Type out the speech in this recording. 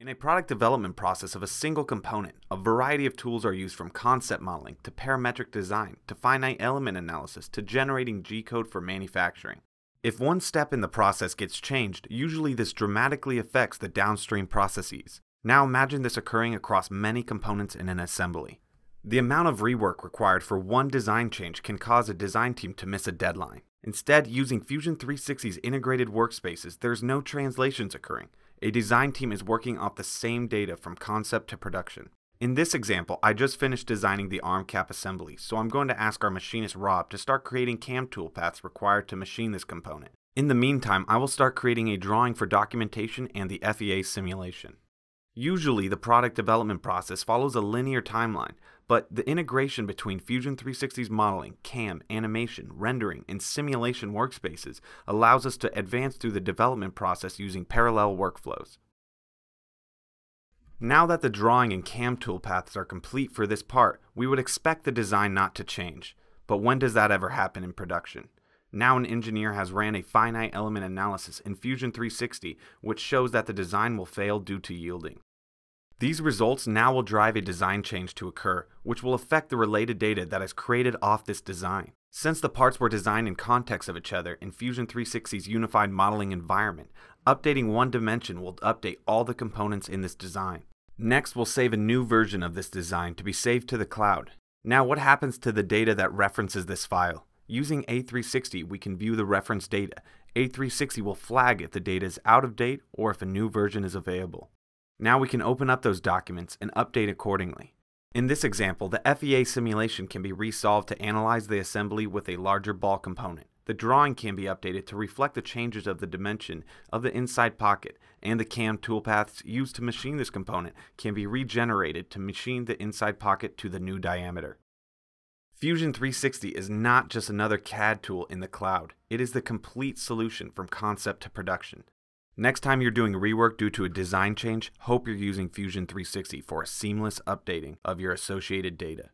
In a product development process of a single component, a variety of tools are used from concept modeling to parametric design to finite element analysis to generating G-code for manufacturing. If one step in the process gets changed, usually this dramatically affects the downstream processes. Now imagine this occurring across many components in an assembly. The amount of rework required for one design change can cause a design team to miss a deadline. Instead, using Fusion 360's integrated workspaces, there's no translations occurring. A design team is working off the same data from concept to production. In this example, I just finished designing the arm cap assembly, so I'm going to ask our machinist Rob to start creating CAM toolpaths required to machine this component. In the meantime, I will start creating a drawing for documentation and the FEA simulation. Usually, the product development process follows a linear timeline, but the integration between Fusion 360's modeling, CAM, animation, rendering, and simulation workspaces allows us to advance through the development process using parallel workflows. Now that the drawing and CAM toolpaths are complete for this part, we would expect the design not to change. But when does that ever happen in production? Now an engineer has ran a finite element analysis in Fusion 360, which shows that the design will fail due to yielding. These results now will drive a design change to occur, which will affect the related data that is created off this design. Since the parts were designed in context of each other in Fusion 360's unified modeling environment, updating one dimension will update all the components in this design. Next, we'll save a new version of this design to be saved to the cloud. Now, what happens to the data that references this file? Using A360, we can view the reference data. A360 will flag if the data is out of date or if a new version is available. Now we can open up those documents and update accordingly. In this example, the FEA simulation can be resolved to analyze the assembly with a larger ball component. The drawing can be updated to reflect the changes of the dimension of the inside pocket, and the CAM toolpaths used to machine this component can be regenerated to machine the inside pocket to the new diameter. Fusion 360 is not just another CAD tool in the cloud. It is the complete solution from concept to production. Next time you're doing rework due to a design change, hope you're using Fusion 360 for a seamless updating of your associated data.